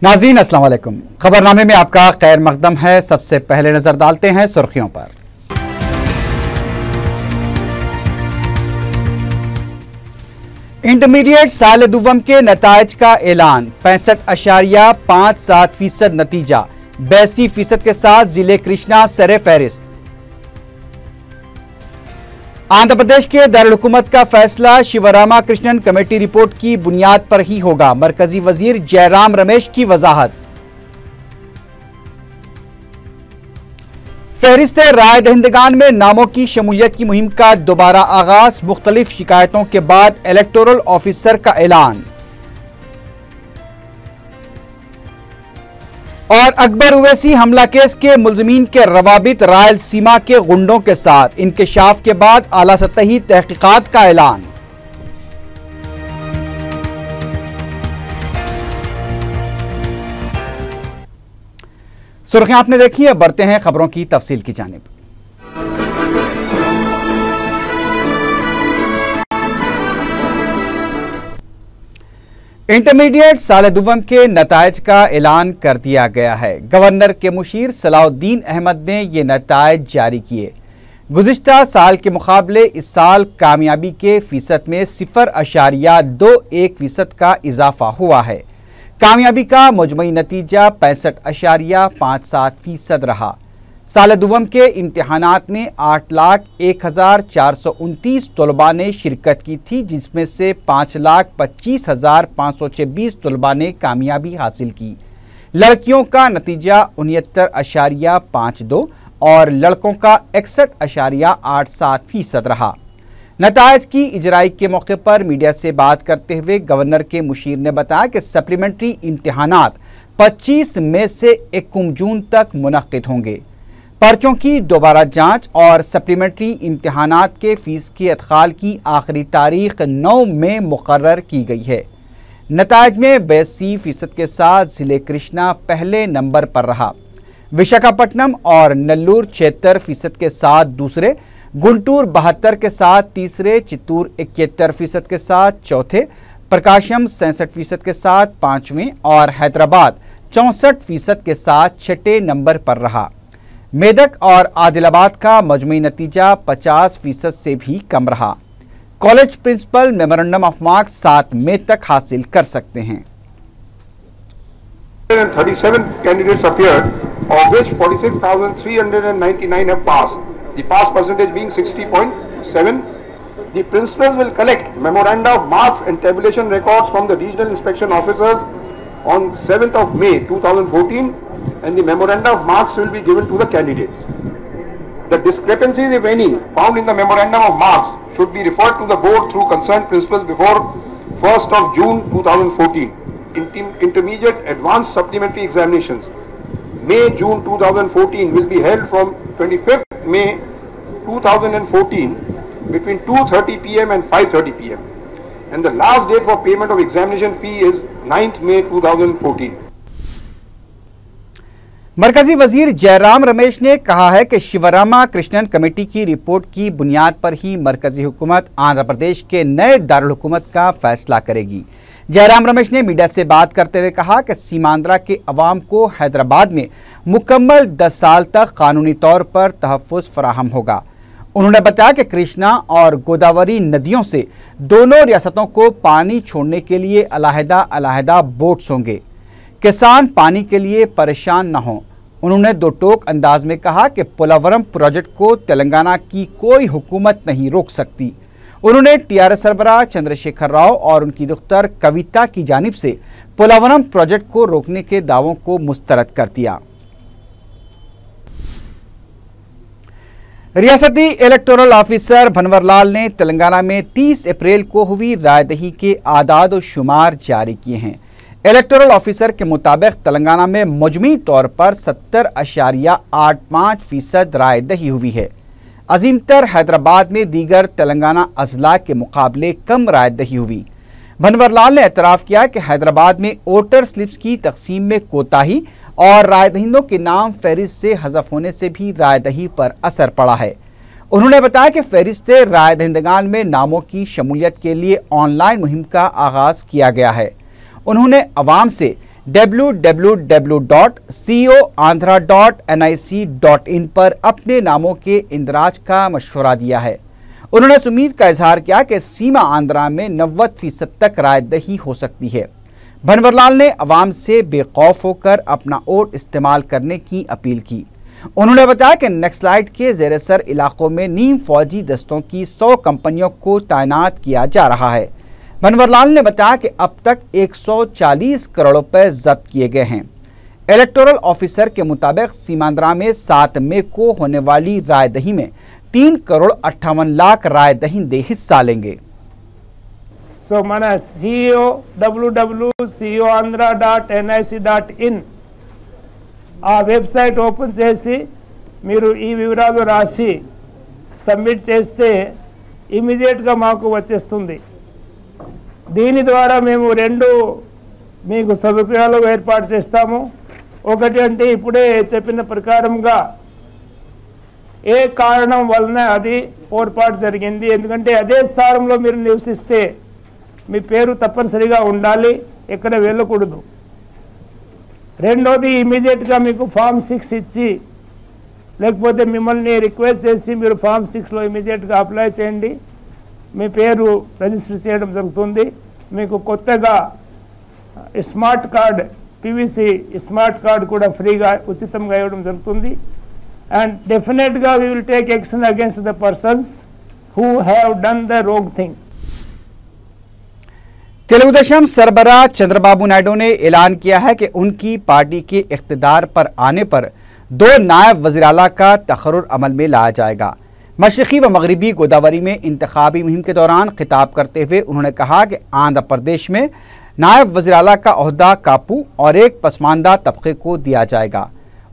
नाज़रीन अस्सलाम वालेकुम। खबरनामे में आपका खैर मकदम है। सबसे पहले नजर डालते हैं सुर्खियों पर। इंटरमीडिएट साल दुवम के नताइज का ऐलान। 65.57% नतीजा, 82% के साथ जिले कृष्णा सरे फहरिस्त। आंध्र प्रदेश के दारुल हुकूमत का फैसला शिवरामा कृष्णन कमेटी रिपोर्ट की बुनियाद पर ही होगा। मरकजी वजीर जयराम रमेश की वजाहत। फहरिस्त राय दहिंदगान में नामों की शमूलियत की मुहिम का दोबारा आगाज। मुख्तलिफ शिकायतों के बाद इलेक्टोरल ऑफिसर का ऐलान। और अकबर उवैसी हमला केस के मुलजमीन के रवाबित रायलसीमा के गुंडों के साथ। इंकशाफ के बाद आला सतही तहकीकात का ऐलान। सुर्खियां आपने देखी है, बढ़ते हैं खबरों की तफसील की जानिब। इंटरमीडिएट साल दुवम के नताइज का ऐलान कर दिया गया है। गवर्नर के मुशीर सलाउद्दीन अहमद ने ये नताइज जारी किए। गुज़िश्ता साल के मुकाबले इस साल कामयाबी के फीसद में 0.21% का इजाफा हुआ है। कामयाबी का मजमूई नतीजा 65.57% रहा। साल दुवम के इम्तिहानात में 8,01,429 तलबा ने शिरकत की थी, जिसमें से 5,25,526 तलबा ने कामयाबी हासिल की। लड़कियों का नतीजा 69.52 और लड़कों का 61.87% रहा। नताइज की इजराई के मौके पर मीडिया से बात करते हुए गवर्नर के मुशीर ने बताया कि सप्लीमेंट्री इम्तिहानात 25 मई से 1 जून तक मुनक्किद होंगे। पर्चों की दोबारा जांच और सप्लीमेंट्री इम्तिहानात के फीस के अदखाल की आखिरी तारीख 9 मई मुकर्रर की गई है। नताइज में 82% के साथ जिले कृष्णा पहले नंबर पर रहा। विशाखापट्टनम और नल्लूर 76% के साथ दूसरे, गुंटूर 72 के साथ तीसरे, चित्तूर 71% के साथ चौथे, प्रकाशम 67% के साथ पांचवें और हैदराबाद 64% के साथ छठे नंबर पर रहा। मेदक और आदिलाबाद का मजमूई नतीजा 50% से भी कम रहा। College principal memorandum of marks 7 मई तक हासिल कर सकते हैं। 37 candidates appeared, of which 46,399 have passed. The pass percentage being 60.7. The principals will collect memoranda of marks and tabulation records from the regional inspection officers on 7th of May 2014, and the memoranda of marks will be given to the candidates. The discrepancies, if any, found in the memorandum of marks should be referred to the board through concerned principals before 1st of June 2014. Intermediate advanced supplementary examinations May-June 2014 will be held from 25th May 2014 between 2:30 p.m. and 5:30 p.m. and the last date for payment of examination fee is 9th May 2014. मरकजी वजीर जयराम रमेश ने कहा है कि Shivrama Krishnan committee की report की बुनियाद पर ही मरकजी हुकूमत आंध्र प्रदेश के नए दारुल हुकूमत का फैसला करेगी। जयराम रमेश ने मीडिया से बात करते हुए कहा कि सीमांध्रा के अवाम को हैदराबाद में मुकम्मल 10 साल तक कानूनी तौर पर तहफ़्फ़ुज़ फराहम होगा। उन्होंने बताया कि कृष्णा और गोदावरी नदियों से दोनों रियासतों को पानी छोड़ने के लिए अलहदा बोट्स होंगे। किसान पानी के लिए परेशान न हों। उन्होंने दो टोक अंदाज में कहा कि पोलावरम प्रोजेक्ट को तेलंगाना की कोई हुकूमत नहीं रोक सकती। उन्होंने टीआरएस सरबराह चंद्रशेखर राव और उनकी दुख्तर कविता की जानिब से पोलावरम प्रोजेक्ट को रोकने के दावों को मुस्तरद कर दिया। रियासती इलेक्टोरल ऑफिसर भनवरलाल ने तेलंगाना में 30 अप्रैल को हुई रायदही के आदाद और शुमार जारी किए हैं। इलेक्टोरल ऑफिसर के मुताबिक तेलंगाना में मजमूई तौर पर 70.85% रायदही हुई है। अजीमतर हैदराबाद में दीगर तेलंगाना अजला के मुकाबले कम रायदही हुई। भनवरलाल ने एतराफ़ किया कि हैदराबाद में वोटर स्लिप्स की तकसीम में कोताही और रायदहिंदों के नाम फहरिस्त से हज़फ होने से भी रायदही पर असर पड़ा है। उन्होंने बताया कि फहरिस्त रायदहिंदगान में नामों की शमूलियत के लिए ऑनलाइन मुहिम का आगाज़ किया गया है। उन्होंने अवाम से www.coandhra.nic.in पर अपने नामों के इंदराज का मशवरा दिया है। उन्होंने इस उम्मीद का इजहार किया कि सीमा आंध्रा में 90% तक रायदही हो सकती है। भनवरलाल ने अवाम से बेखौफ होकर अपना वोट इस्तेमाल करने की अपील की। उन्होंने बताया कि नक्सलाइट के ज़ेर-ए-सर इलाकों में नीम फौजी दस्तों की 100 कंपनियों को तैनात किया जा रहा है। भनवरलाल ने बताया कि अब तक 140 करोड़ रुपए जब्त किए गए हैं। इलेक्टोरल ऑफिसर के मुताबिक सीमांध्रा में 7 मई को होने वाली रायदही में 3 करोड़ 58 लाख रायदहिंदे हिस्सा लेंगे। సో మన www.coandhra.nic.in ఆ వెబ్సైట్ ఓపెన్ చేసి మీరు ఈ వివరాలు రాసి సబ్మిట్ చేస్తే ఇమిడియట్గా మాకు వచ్చేస్తుంది। దీని ద్వారా మేము రెండు మీకు సదుపాయాలు ఏర్పాటు చేస్తాము। ఒకటి అంటే ఇప్పుడే చెప్పిన ప్రకారంగా ఏ కారణం వలన అది పొరపాటు జరిగింది, ఎందుకంటే అదే స్థానంలో మీరు నివసిస్తే మీ పేరు తప్పనిసరిగా ఉండాలి, ఎక్కడ వెళ్ళకూడదు। రెండోది ఇమీడియట్గా మీకు ఫామ్ 6 ఇచ్చి లేకపోతే మిమ్మల్ని రిక్వెస్ట్ చేసి మీరు ఫామ్ 6లో ఇమీడియట్గా అప్లై చేయండి, మీ పేరు రిజిస్టర్ చేయడం జరుగుతుంది। మీకు కొత్తగా smart card PVC smart card కూడా ఫ్రీగా ఉచితంగా ఇవ్వడం జరుగుతుంది। And definitely we will take action against the persons who have done the wrong thing. Telugu Desam सरबराह चंद्रबाबू नायडू ने ऐलान किया है कि उनकी पार्टी के इख्तिदार पर आने पर 2 नायब वज़ीर-ए-आला का तक़र्रुर अमल में लाया जाएगा। मशरक़ी व मगरबी गोदावरी में इंतखाबी मुहिम के दौरान खिताब करते हुए उन्होंने कहा कि आंध्र प्रदेश में नायब वज़ीर-ए-आला का ओहदा कापू और एक पसमानदा तबके को दिया जाएगा।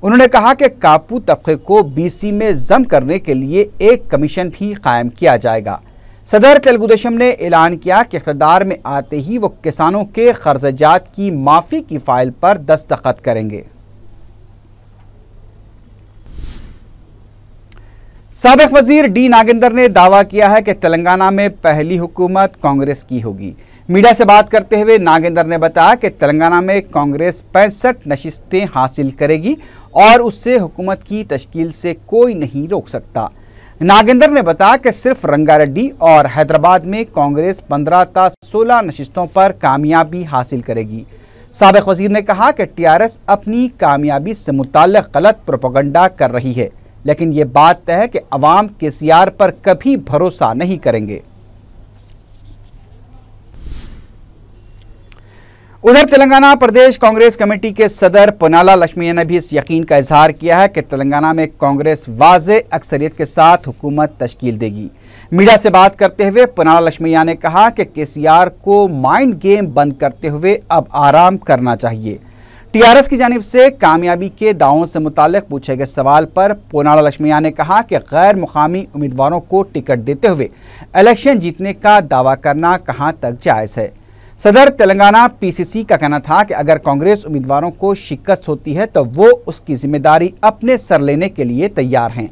उन्होंने कहा कि कापू तबके को BC में जम करने के लिए एक कमीशन भी कायम किया जाएगा। सदर तेलुगुदेशम ने ऐलान किया कि इख्तिदार में आते ही वो किसानों के कर्जजात की माफ़ी की फाइल पर दस्तखत करेंगे। साबिक वजीर डी नागेंद्र ने दावा किया है कि तेलंगाना में पहली हुकूमत कांग्रेस की होगी। मीडिया से बात करते हुए नागेंद्र ने बताया कि तेलंगाना में कांग्रेस 65 नशिस्तें हासिल करेगी और उससे हुकूमत की तश्कील से कोई नहीं रोक सकता। नागेंद्र ने बताया कि सिर्फ रंगारेड्डी और हैदराबाद में कांग्रेस 15 ता 16 नशिस्तों पर कामयाबी हासिल करेगी। साबिक वजीर ने कहा कि TRS अपनी कामयाबी से मुताल्लिक गलत प्रोपेगेंडा कर रही है, लेकिन ये बात तय है कि अवाम KCR पर कभी भरोसा नहीं करेंगे। उधर तेलंगाना प्रदेश कांग्रेस कमेटी के सदर पोनाला लक्ष्मीया ने भी इस यकीन का इजहार किया है कि तेलंगाना में कांग्रेस वाज़े अक्सरियत के साथ हुकूमत तश्कील देगी। मीडिया से बात करते हुए पोनाला लक्ष्मीया ने कहा कि KCR को माइंड गेम बंद करते हुए अब आराम करना चाहिए। TRS की जानिब से कामयाबी के दावों से मुतालिक पूछे गए सवाल पर पोनाला लक्ष्मीया ने कहा कि गैर मुकामी उम्मीदवारों को टिकट देते हुए इलेक्शन जीतने का दावा करना कहां तक जायज़ है। सदर तेलंगाना PCC का कहना था कि अगर कांग्रेस उम्मीदवारों को शिकस्त होती है तो वो उसकी जिम्मेदारी अपने सर लेने के लिए तैयार हैं।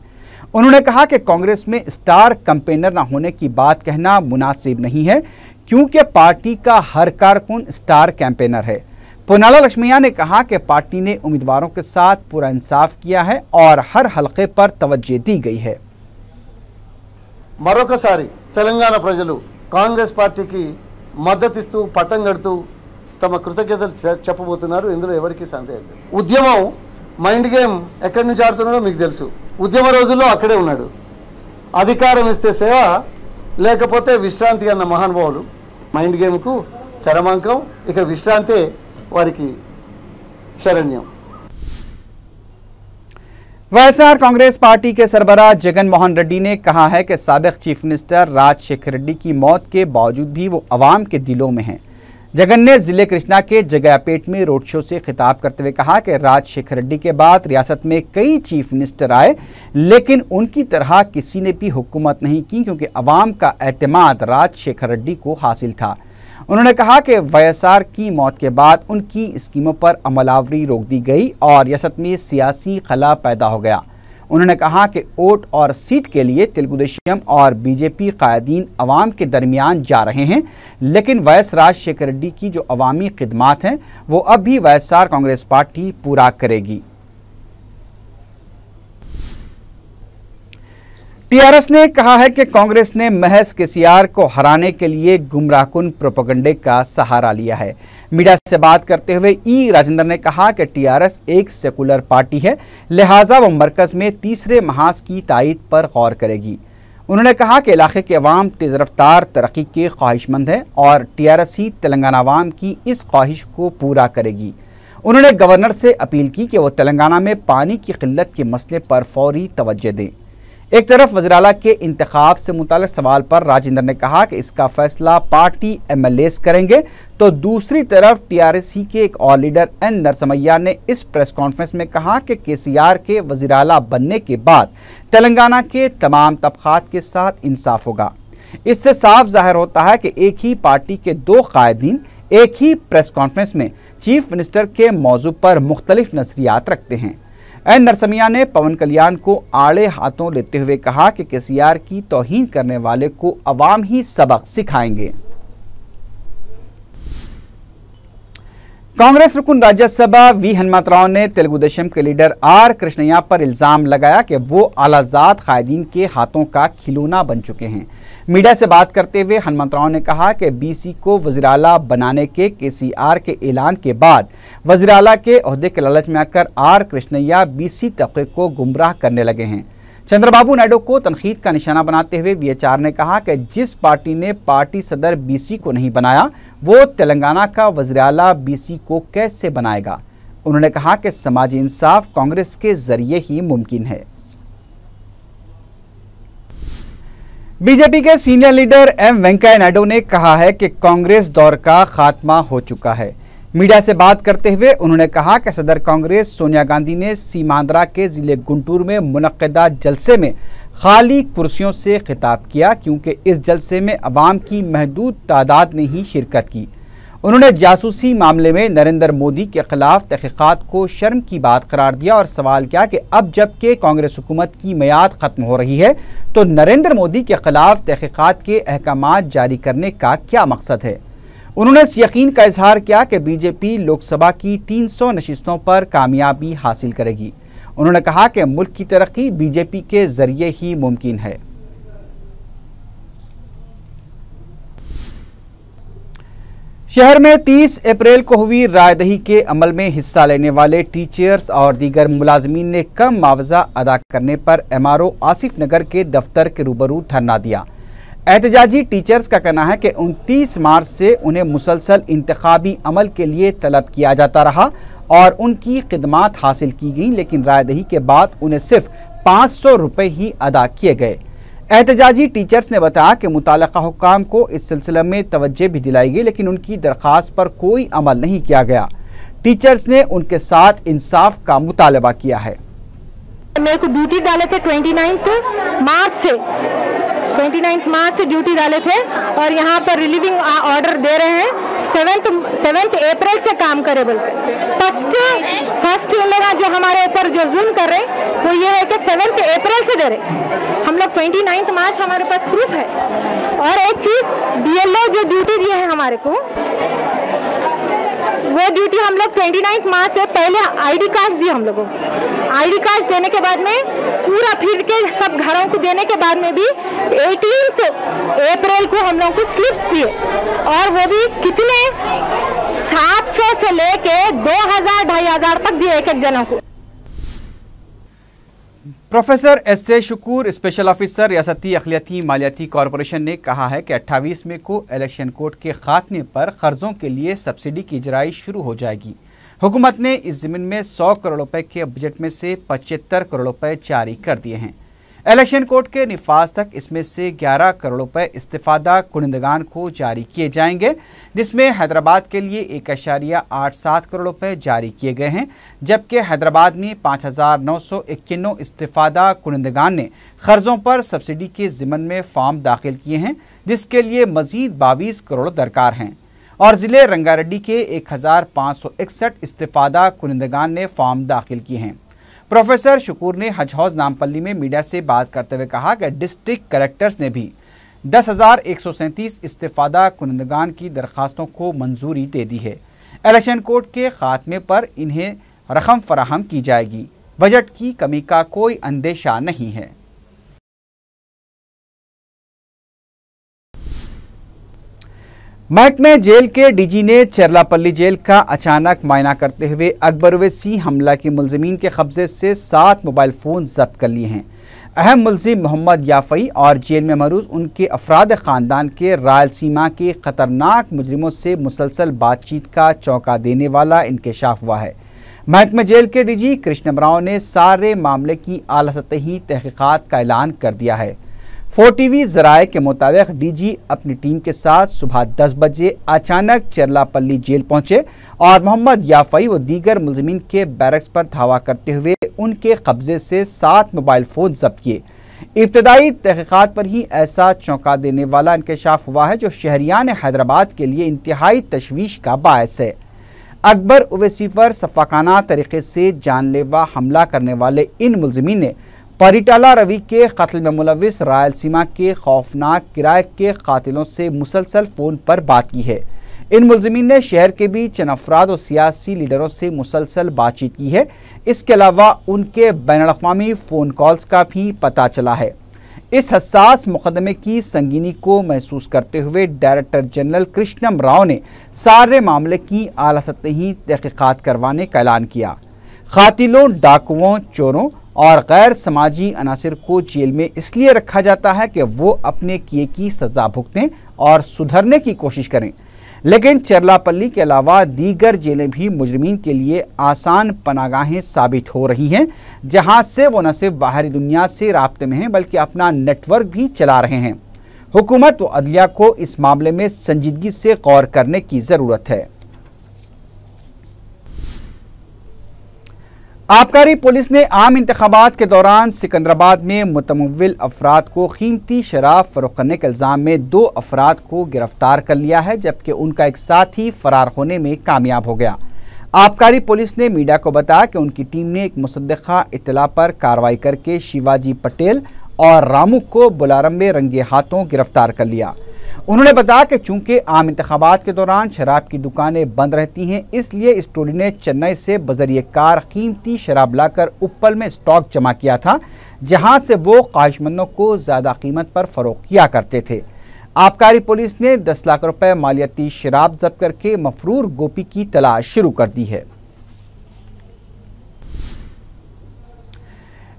उन्होंने कहा कि कांग्रेस में स्टार कैंपेनर न होने की बात कहना मुनासिब नहीं है, क्योंकि पार्टी का हर कारकुन स्टार कैंपेनर है। पोनाला लक्ष्मीया ने कहा कि पार्टी ने उम्मीदवारों के साथ पूरा इंसाफ किया है और हर हल्के पर तवज्जो दी गई है। మరొకసారి తెలంగాణ ప్రజలు కాంగ్రెస్ పార్టీకి మద్దతిస్తూ పట్టం కడుతూ తమ కృతజ్ఞతలు చెప్పబోతున్నారు। ఇందులో ఎవరికీ సందేహం లేదు। ఉద్యమం మైండ్ గేమ్ ఎక్కడి నుంచి ఆడుతున్నాడో మీకు తెలుసు। ఉద్యమ రోజుల్లో అక్కడే ఉన్నాడు। అధికారం ఇస్తే సేవ, లేకపోతే విశ్రాంతి అన్న మహానుభావులు మైండ్ గేమ్కు చరమాంకం, ఇక విశ్రాంతే వారికి శరణ్యం। वाईएसआर कांग्रेस पार्टी के सरबराह जगन मोहन रेड्डी ने कहा है कि साबिक चीफ मिनिस्टर राजशेखर रेड्डी की मौत के बावजूद भी वो अवाम के दिलों में हैं। जगन ने जिले कृष्णा के जगयापेट में रोड शो से खिताब करते हुए कहा कि राजशेखर रेड्डी के बाद रियासत में कई चीफ मिनिस्टर आए, लेकिन उनकी तरह किसी ने भी हुकूमत नहीं की, क्योंकि अवाम का एतमाद राजशेखर रेड्डी को हासिल था। उन्होंने कहा कि वाईएसआर की मौत के बाद उनकी स्कीमों पर अमलावरी रोक दी गई और रियासत में सियासी खला पैदा हो गया। उन्होंने कहा कि वोट और सीट के लिए तेलुगुदेशम और बीजेपी कायदीन अवाम के दरमियान जा रहे हैं, लेकिन वायएस राजशेखर रेड्डी की जो अवामी खिदमात हैं वो अब भी वायएसआर कांग्रेस पार्टी पूरा करेगी। टीआरएस ने कहा है कि कांग्रेस ने महज केसीआर को हराने के लिए गुमराहकुन प्रोपेगेंडे का सहारा लिया है। मीडिया से बात करते हुए ई राजेंद्र ने कहा कि टीआरएस एक सेकुलर पार्टी है, लिहाजा वो मरकज में तीसरे महाज की तायद पर गौर करेगी। उन्होंने कहा कि इलाके के अवाम तेज रफ्तार तरक्की के ख्वाहिशमंद है और टीआरएस ही तेलंगाना अवाम की इस ख्वाहिश को पूरा करेगी। उन्होंने गवर्नर से अपील की कि वो तेलंगाना में पानी की किल्लत के मसले पर फौरी तवज्जो दें। एक तरफ वज़ीर-ए-आला के इंतखाब से मुताल्लिक़ सवाल पर राजेंद्र ने कहा कि इसका फैसला पार्टी एमएलएस करेंगे, तो दूसरी तरफ टीआरएस के एक और लीडर एन नरसमैया ने इस प्रेस कॉन्फ्रेंस में कहा कि केसीआर के वज़ीर-ए-आला बनने के बाद तेलंगाना के तमाम तबक़ात के साथ इंसाफ होगा। इससे साफ जाहिर होता है कि एक ही पार्टी के दो कायदीन एक ही प्रेस कॉन्फ्रेंस में चीफ मिनिस्टर के मौजू पर मुख्तलिफ नज़रियात रखते हैं। एन नरसमिया ने पवन कल्याण को आड़े हाथों लेते हुए कहा कि केसीआर की तौहीन करने वाले को अवाम ही सबक सिखाएंगे। कांग्रेस रुकन राज्यसभा वी हनुमंतराव ने तेलुगुदेशम के लीडर आर कृष्णैया पर इल्जाम लगाया कि वो आलाजाद कायदीन के हाथों का खिलौना बन चुके हैं। मीडिया से बात करते हुए हनुमंतराव ने कहा कि बीसी को वज़ीर-ए-आला बनाने के केसीआर के ऐलान के बाद वज़ीर-ए-आला के ओहदे के लालच में आकर आर कृष्णैया बीसी तबके को गुमराह करने लगे हैं। चंद्रबाबू नायडू को तनकीद का निशाना बनाते हुए वीएचआर ने कहा कि जिस पार्टी ने पार्टी सदर बीसी को नहीं बनाया वो तेलंगाना का वज़ीर-ए-आला बीसी को कैसे बनाएगा। उन्होंने कहा कि समाजी इंसाफ कांग्रेस के जरिए ही मुमकिन है। बीजेपी के senior leader M Venkaiah Naidu ने कहा है कि कांग्रेस दौर का खात्मा हो चुका है। मीडिया से बात करते हुए उन्होंने कहा कि सदर कांग्रेस सोनिया गांधी ने सीमांध्रा के जिले गुंटूर में मुनक्किदा जलसे में खाली कुर्सियों से खिताब किया, क्योंकि इस जलसे में अवाम की महदूद तादाद ने ही शिरकत की। उन्होंने जासूसी मामले में नरेंद्र मोदी के खिलाफ तहकीकात को शर्म की बात करार दिया और सवाल किया कि अब जबकि कांग्रेस हुकूमत की मियाद खत्म हो रही है तो नरेंद्र मोदी के खिलाफ तहकीकात के अहकामात जारी करने का क्या मकसद है। उन्होंने इस यकीन का इजहार किया कि बीजेपी लोकसभा की 300 नशिस्तों पर कामयाबी हासिल करेगी। उन्होंने कहा कि मुल्क की तरक्की बीजेपी के जरिए ही मुमकिन है। शहर में 30 अप्रैल को हुई रायदही के अमल में हिस्सा लेने वाले टीचर्स और दीगर मुलाजमीन ने कम मुआवजा अदा करने पर एमआरओ आसिफ नगर के दफ्तर के रूबरू धरना दिया। एहतजाजी टीचर्स का कहना है कि 29 मार्च से उन्हें मुसलसल इंतखाबी अमल के लिए तलब किया जाता रहा और उनकी खिदमात हासिल की गई, लेकिन रायदही के बाद उन्हें सिर्फ 500 रुपये ही अदा किए गए। एहतजाजी टीचर्स ने बताया कि मुताल्लिका हुक्काम को इस सिलसिले में तवज्जो भी दिलाई गई, लेकिन उनकी दरख्वास्त पर कोई अमल नहीं किया गया। टीचर्स ने उनके साथ इंसाफ का मुतालबा किया है। मेरे को ड्यूटी डाले थे 29 मार्च से ड्यूटी डाले थे और यहाँ पर रिलीविंग ऑर्डर दे रहे हैं 7 अप्रैल से काम करे बोलते। फर्स्ट इन लोग जो हमारे ऊपर जो जुल्म कर रहे हैं वो ये है कि 7 अप्रैल से दे रहे। हम लोग 29 मार्च हमारे पास प्रूफ है। और एक चीज़ बीएलओ जो ड्यूटी दिए हैं हमारे को, वो ड्यूटी हम लोग 29 मार्च से पहले आईडी कार्ड दिए हम लोगों को। आईडी कार्ड देने के बाद में पूरा फिर के सब घरों को देने के बाद में भी 18 अप्रैल को हम लोगों को स्लिप्स दिए और वो भी कितने 700 से लेके 2000-2500 तक दिए एक एक जनों को। Professor S A. Shukoor, special officer रियासती अखिलियाती मालियाती कॉरपोरेशन ने कहा है कि 28 मई को इलेक्शन कोड के खात्मे पर कर्जों के लिए सब्सिडी की इजराई शुरू हो जाएगी। हुकूमत ने इस ज़मीन में 100 करोड़ रुपए के बजट में से 75 करोड़ रुपए जारी कर दिए हैं। इलेक्शन कोड के निफाज तक इसमें से 11 करोड़ रुपए इस्तिफादा कुनिंदगान को जारी किए जाएंगे, जिसमें हैदराबाद के लिए 1.87 करोड़ रुपए जारी किए गए हैं, जबकि हैदराबाद में 5,991 इस्तिफादा कुनिंदगान ने कर्जों पर सब्सिडी के ज़िम्मन में फॉर्म दाखिल किए हैं, जिसके लिए मजीद 22 करोड़ दरकार हैं। और ज़िले रंगारेड्डी के 1,561 इस्तिफादा कुनिंदगान ने फॉर्म दाखिल किए हैं। प्रोफेसर शकूर ने हज हाउस नामपल्ली में मीडिया से बात करते हुए कहा कि डिस्ट्रिक्ट कलेक्टर्स ने भी 10,137 इस्तीफादा कुनंदगान की दरखास्तों को मंजूरी दे दी है। इलेक्शन कोड के खात्मे पर इन्हें रकम फराहम की जाएगी। बजट की कमी का कोई अंदेशा नहीं है। महकमे जेल के डीजी ने चरलापल्ली जेल का अचानक मायना करते हुए अकबर ओवैसी हमला के मुलजिमीन के कब्जे से 7 मोबाइल फ़ोन जब्त कर लिए हैं। अहम मुलजिम मोहम्मद याफई और जेल में मरूज उनके अफराद ख़ानदान के रायलसीमा के ख़तरनाक मुजरिमों से मुसलसल बातचीत का चौंका देने वाला इंकशाफ हुआ है। महकमे जेल के डीजी कृष्ण राव ने सारे मामले की आला सतही तहकीकात का ऐलान कर दिया है। 4TV ज़राए के मुताबिक डीजी अपनी टीम के साथ सुबह 10 बजे अचानक चरलापल्ली जेल पहुंचे और मोहम्मद याफई व दीगर मुलजिमीन के बैरक्स पर धावा करते हुए उनके कब्जे से 7 मोबाइल फ़ोन जब्त किए। इब्तदाई तहकीकात पर ही ऐसा चौंका देने वाला इंकशाफ हुआ है जो शहरियान हैदराबाद के लिए इंतहाई तशवीश का बायस है। अकबर ओवैसी पर सफाकाना तरीके से जानलेवा हमला करने वाले इन मुलजिमीन ने परिटाला रवि के कत्ल में मुलविस रायलसीमा के खौफनाक किराए के कातिलों से मुसलसल फ़ोन पर बात की है। इन मुलजिमीन ने शहर के भी चंद अफराद और सियासी लीडरों से मुसलसल बातचीत की है। इसके अलावा उनके बैनुल-अक़वामी फ़ोन कॉल्स का भी पता चला है। इस हसास मुकदमे की संगीनी को महसूस करते हुए डायरेक्टर जनरल कृष्णम राव ने सारे मामले की आला सतही तहकीकात करवाने का ऐलान किया। कातिलों, डाकुओं, चोरों और गैर समाजी अनासिर को जेल में इसलिए रखा जाता है कि वो अपने किए की सजा भुगतें और सुधरने की कोशिश करें, लेकिन चरलापल्ली के अलावा दीगर जेलें भी मुजरिमीन के लिए आसान पनागाहें साबित हो रही हैं, जहां से वो न सिर्फ बाहरी दुनिया से राब्ते में हैं बल्कि अपना नेटवर्क भी चला रहे हैं। हुकूमत व अदलिया को इस मामले में संजीदगी से गौर करने की ज़रूरत है। आबकारी पुलिस ने आम इंतखाबात के दौरान सिकंदराबाद में मुतमव्विल अफराद को कीमती शराब फरोख्त करने के इल्ज़ाम में 2 अफराद को गिरफ्तार कर लिया है, जबकि उनका एक साथी फरार होने में कामयाब हो गया। आबकारी पुलिस ने मीडिया को बताया कि उनकी टीम ने एक मुसद्दक़ा इत्तला पर कार्रवाई करके शिवाजी पटेल और रामू को बुलारम में रंगे हाथों गिरफ्तार कर लिया। उन्होंने बताया कि चूंकि आम इंतखाबात के दौरान शराब की दुकानें बंद रहती हैं, इसलिए इस टोली ने चेन्नई से बजरिए कार कीमती शराब लाकर उप्पल में स्टॉक जमा किया था, जहां से वो ख्वाहिशमंदों को ज़्यादा कीमत पर फरोख्त किया करते थे। आबकारी पुलिस ने 10 लाख रुपए मालियाती शराब जब्त करके मफरूर गोपी की तलाश शुरू कर दी है।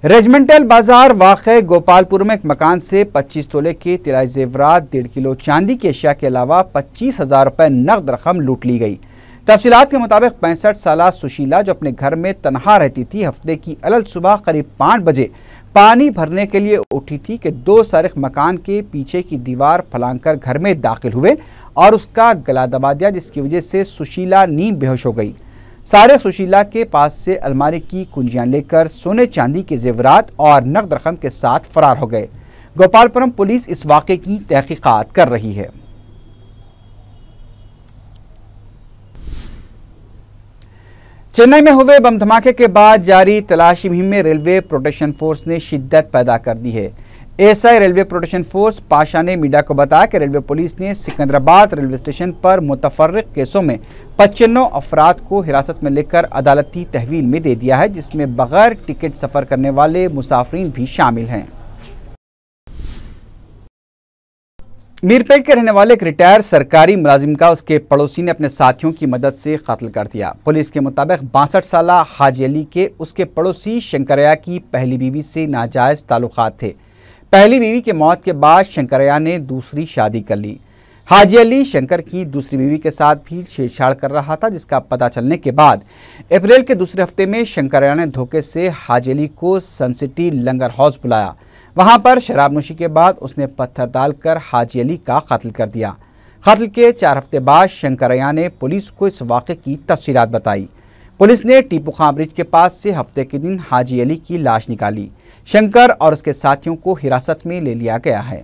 रेजिमेंटल बाजार वाक़े गोपालपुर में एक मकान से 25 तोले के तिलाई जेवरात, 1.5 किलो चांदी की अशिया के अलावा 25,000 रुपये नकद रकम लूट ली गई। तफसीलात के मुताबिक 65 साला सुशीला, जो अपने घर में तनहा रहती थी, हफ्ते की अलल सुबह करीब 5 बजे पानी भरने के लिए उठी थी कि 2 सारिक मकान के पीछे की दीवार फलांकर घर में दाखिल हुए और उसका गला दबा दिया, जिसकी वजह से सुशीला नींद बेहोश हो गई। सारे सुशीला के पास से अलमारी की कुंजियां लेकर सोने चांदी के जेवरात और नकद रकम के साथ फरार हो गए। गोपालपुरम पुलिस इस वाक़े की तहकीकात कर रही है। चेन्नई में हुए बम धमाके के बाद जारी तलाशी मुहिम में रेलवे प्रोटेक्शन फोर्स ने शिद्दत पैदा कर दी है। ASI railway protection force Pasha ने मीडिया को बताया कि रेलवे पुलिस ने सिकंदराबाद रेलवे स्टेशन पर मुतफर्रिक केसों में 95 अफराद को हिरासत में लेकर अदालती तहवील में दे दिया है, जिसमें बगैर टिकट सफ़र करने वाले मुसाफिरीन भी शामिल हैं। मीरपेट के रहने वाले एक रिटायर्ड सरकारी मुलाजिम का उसके पड़ोसी ने अपने साथियों की मदद से कत्ल कर दिया। पुलिस के मुताबिक 62 साला हाजी अली के उसके पड़ोसी शंकरैया की पहली बीवी से नाजायज़ ताल्लुकात थे। पहली बीवी के मौत के बाद शंकरैया ने दूसरी शादी कर ली। हाजी अली शंकर की दूसरी बीवी के साथ भी छेड़छाड़ कर रहा था, जिसका पता चलने के बाद अप्रैल के दूसरे हफ्ते में शंकरैया ने धोखे से हाजी अली को सनसिटी लंगर हाउस बुलाया। वहां पर शराबनोशी के बाद उसने पत्थर डालकर हाजी अली का कत्ल कर दिया। कत्ल के 4 हफ्ते बाद शंकरैया ने पुलिस को इस वाक़े की तफसीलात बताई। पुलिस ने टीपू खां ब्रिज के पास से हफ्ते के दिन हाजी अली की लाश निकाली। शंकर और उसके साथियों को हिरासत में ले लिया गया है।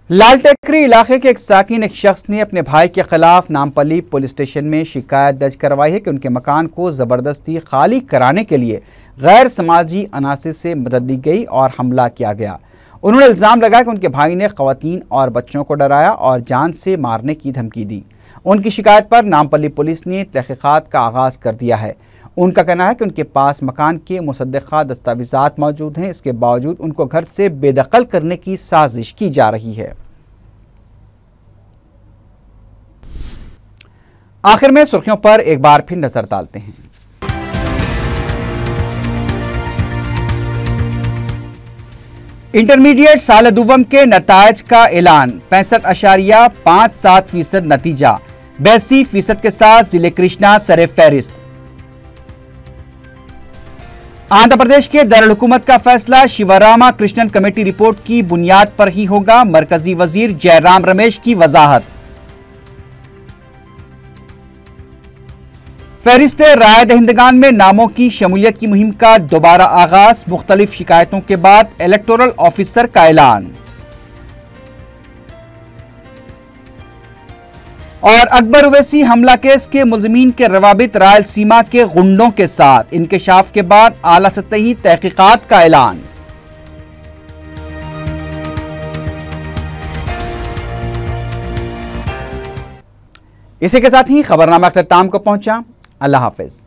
लाल टेकरी इलाके के एक साकिन एक शख्स ने अपने भाई के खिलाफ नामपल्ली पुलिस स्टेशन में शिकायत दर्ज करवाई है कि उनके मकान को जबरदस्ती खाली कराने के लिए गैर समाजी अनासिर से मदद दी गई और हमला किया गया। उन्होंने इल्ज़ाम लगाया कि उनके भाई ने खवातीन और बच्चों को डराया और जान से मारने की धमकी दी। उनकी शिकायत पर नामपल्ली पुलिस ने तहकीकात का आगाज़ कर दिया है। उनका कहना है कि उनके पास मकान के मुसद्दक़ा दस्तावेज़ात मौजूद हैं, इसके बावजूद उनको घर से बेदखल करने की साजिश की जा रही है। आखिर में सुर्खियों पर एक बार फिर नजर डालते हैं। इंटरमीडिएट साल दुवम के नतायज का ऐलान, 65.57% नतीजा, 82% के साथ जिले कृष्णा सरे फहरिस्त। आंध्र प्रदेश के दारुल हुकूमत का फैसला शिवरामा कृष्णन कमेटी रिपोर्ट की बुनियाद पर ही होगा, मरकजी वजीर जयराम रमेश की वजाहत। फहरिस्त राय दहिंदगान में नामों की शमूलियत की मुहिम का दोबारा आगाज, मुख्तलिफ शिकायतों के बाद इलेक्टोरल ऑफिसर का ऐलान। और अकबर ओवैसी हमला केस के मुलजमीन के रवाबित रायलसीमा के गुंडों के साथ, इंकशाफ के बाद आला सतही तहकीकात का ऐलान। इसी के साथ ही खबरनामा अख्ताम को पहुंचा। अल्लाह हाफिज।